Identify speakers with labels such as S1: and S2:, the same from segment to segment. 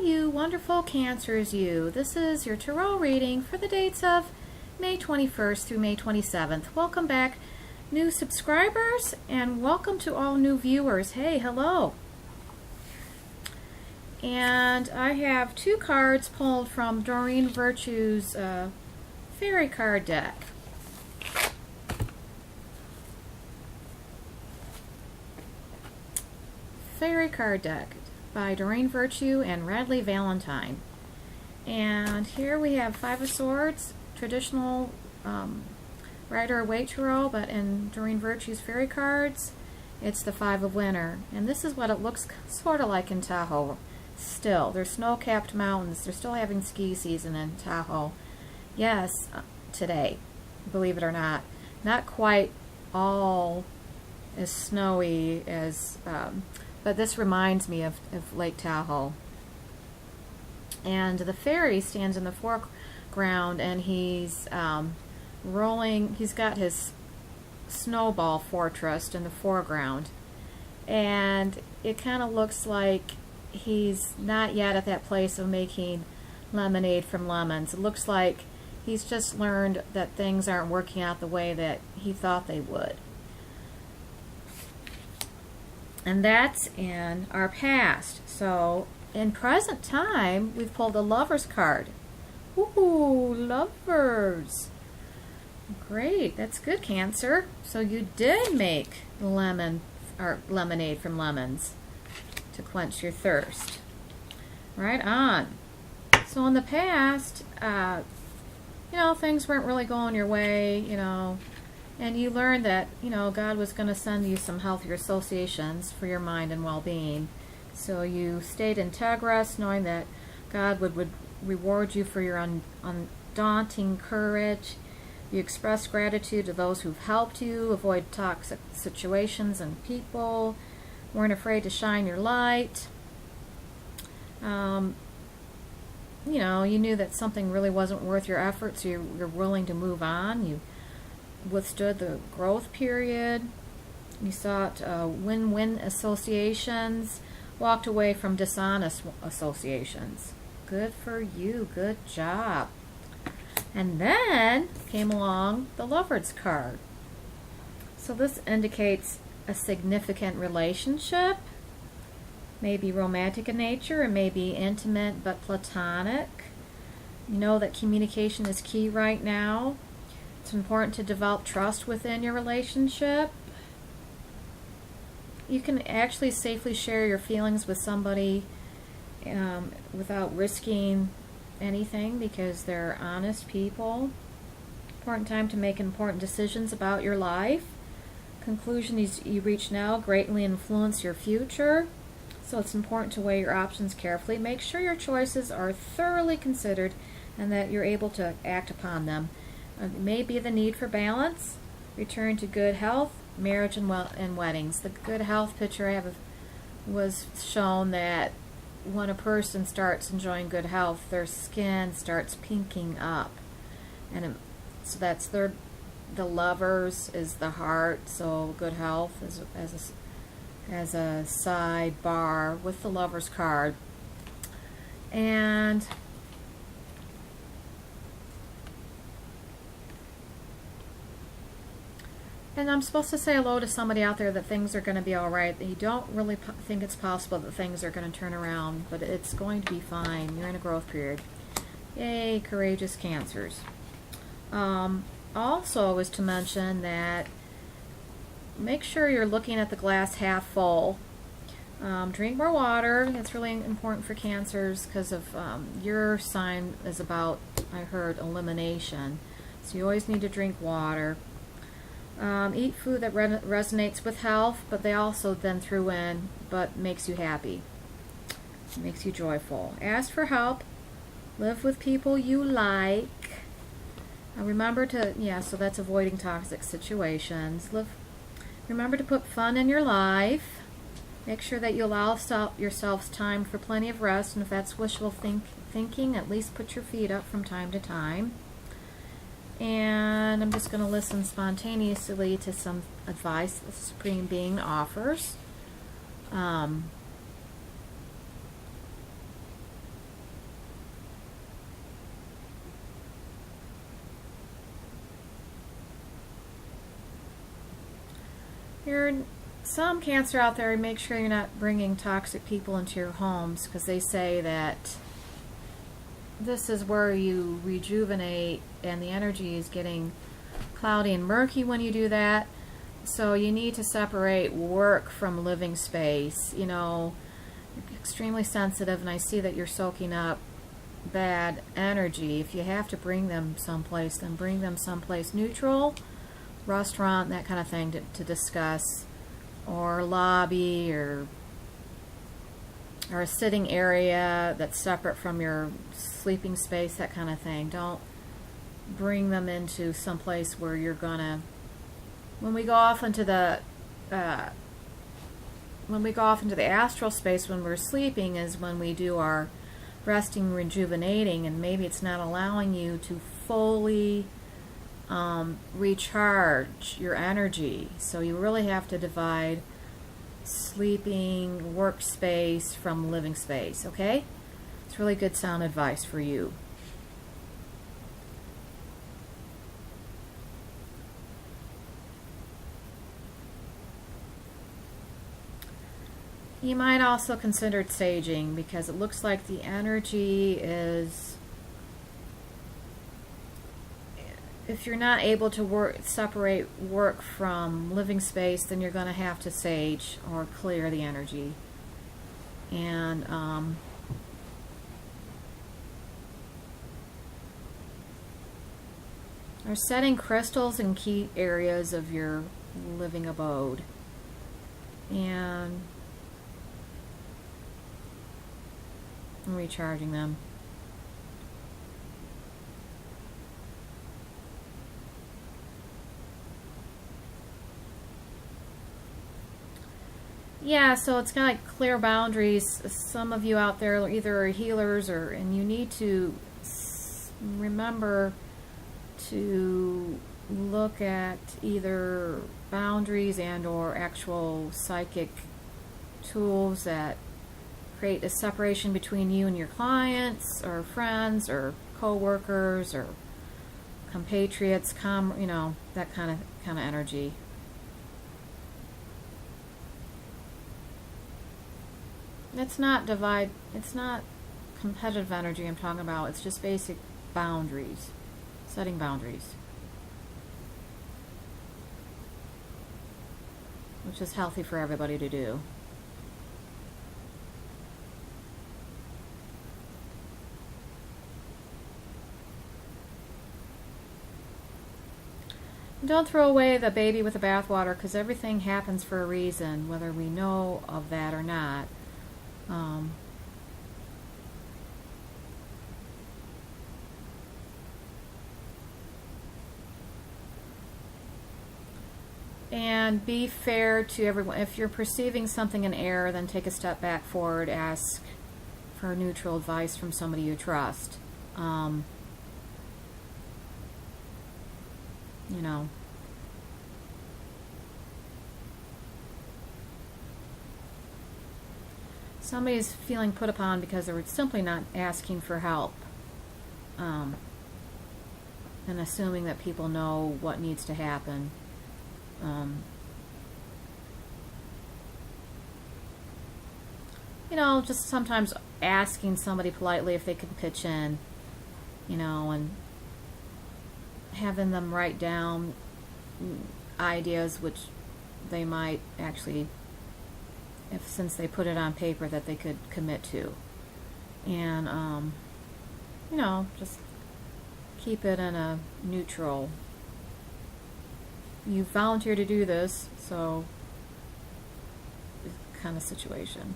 S1: you wonderful Cancers, you. This is your tarot reading for the dates of May 21st through May 27th. Welcome back, new subscribers, and welcome to all new viewers. Hey, hello. And I have two cards pulled from Doreen Virtue's Fairy card deck. Fairy card deck by Doreen Virtue and Radley Valentine. And here we have Five of Swords, traditional Rider-Waite tarot, but in Doreen Virtue's fairy cards, it's the Five of Winter. And this is what it looks sort of like in Tahoe. Still, there's snow-capped mountains. They're still having ski season in Tahoe. Yes, today, believe it or not. Not quite all as snowy as... but this reminds me of Lake Tahoe. And the fairy stands in the foreground, and he's rolling. He's got his snowball fortress in the foreground, and it kind of looks like he's not yet at that place of making lemonade from lemons. It looks like he's just learned that things aren't working out the way that he thought they would. And that's in our past. So in present time, we've pulled a Lover's card. Ooh, Lovers. Great, that's good, Cancer. So you did make lemon or lemonade from lemons to quench your thirst. Right on. So in the past, things weren't really going your way, and you learned that, God was going to send you some healthier associations for your mind and well-being. So you stayed integrous, knowing that God would reward you for your undaunting courage. You expressed gratitude to those who've helped you avoid toxic situations and people. Weren't afraid to shine your light. You knew that something really wasn't worth your effort, so you're willing to move on. You withstood the growth period. You sought win-win associations, walked away from dishonest associations. Good for you. Good job. And then came along the Lovers card. So this indicates a significant relationship, maybe romantic in nature, it may be intimate but platonic. You know that communication is key right now. It's important to develop trust within your relationship. You can actually safely share your feelings with somebody without risking anything because they're honest people. Important time to make important decisions about your life. Conclusion you reach now greatly influence your future. So it's important to weigh your options carefully. Make sure your choices are thoroughly considered and that you're able to act upon them. It may be the need for balance, return to good health, marriage and weddings. The good health picture I have was shown that when a person starts enjoying good health, their skin starts pinking up. And so that's the Lovers is the heart, so good health is as a sidebar with the Lovers card. And I'm supposed to say hello to somebody out there that things are going to be all right. You don't really think it's possible that things are going to turn around, but it's going to be fine. You're in a growth period. Yay, courageous Cancers. Also is to mention that make sure you're looking at the glass half full. Drink more water. That's really important for Cancers because of your sign is about, I heard, elimination. So you always need to drink water. Eat food that resonates with health, but they also then threw in, but makes you happy. Makes you joyful. Ask for help. Live with people you like. Remember to, so that's avoiding toxic situations. Remember to put fun in your life. Make sure that you allow yourselves time for plenty of rest, and if that's wishful thinking, at least put your feet up from time to time. And I'm just going to listen spontaneously to some advice the Supreme Being offers. You're some Cancer out there, make sure you're not bringing toxic people into your homes, because they say that this is where you rejuvenate, and the energy is getting cloudy and murky when you do that. So you need to separate work from living space. You know, you're extremely sensitive, and I see that you're soaking up bad energy. If you have to bring them someplace, then bring them someplace neutral, restaurant, that kind of thing, to discuss, or lobby, or a sitting area that's separate from your sleeping space, that kind of thing. Don't bring them into some place where you're gonna, when we go off into the astral space when we're sleeping, is when we do our resting, rejuvenating, and maybe it's not allowing you to fully recharge your energy. So you really have to divide sleeping workspace from living space, okay? It's really good sound advice for you. You might also consider saging, because it looks like the energy is, if you're not able to separate work from living space, then you're going to have to sage or clear the energy. And or setting crystals in key areas of your living abode, and recharging them. Yeah, so it's kind of like clear boundaries. Some of you out there either are healers, and you need to remember to look at either boundaries and or actual psychic tools that create a separation between you and your clients or friends or co-workers or compatriots, you know, that kind of energy. It's not competitive energy I'm talking about. It's just basic boundaries, setting boundaries, which is healthy for everybody to do. Don't throw away the baby with the bathwater, because everything happens for a reason, whether we know of that or not. And be fair to everyone. If you're perceiving something in error, then take a step back forward, ask for neutral advice from somebody you trust. You know, somebody's feeling put upon because they're simply not asking for help, and assuming that people know what needs to happen. You know, just sometimes asking somebody politely if they can pitch in, you know, and having them write down ideas which they might actually, since they put it on paper, that they could commit to. And, you know, just keep it in a neutral. You volunteer to do this, so kind of situation.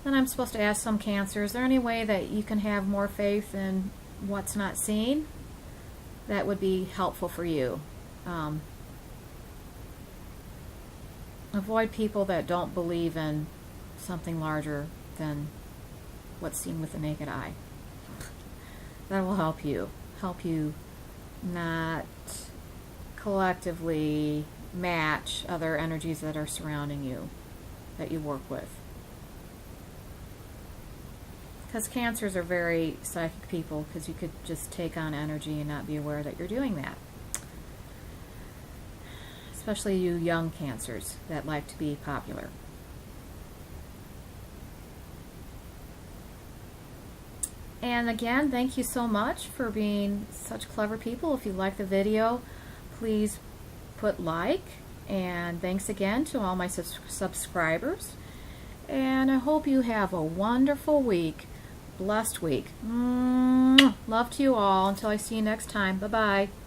S1: Then I'm supposed to ask some Cancer, is there any way that you can have more faith in what's not seen? That would be helpful for you. Avoid people that don't believe in something larger than what's seen with the naked eye. That will help you. Help you not collectively match other energies that are surrounding you, that you work with. Because cancers are very psychic people, because you could just take on energy and not be aware that you're doing that. Especially you young cancers that like to be popular. And again, thank you so much for being such clever people. If you like the video, please put like. And thanks again to all my subscribers. And I hope you have a wonderful week. Blessed week. Love to you all. Until I see you next time. Bye-bye.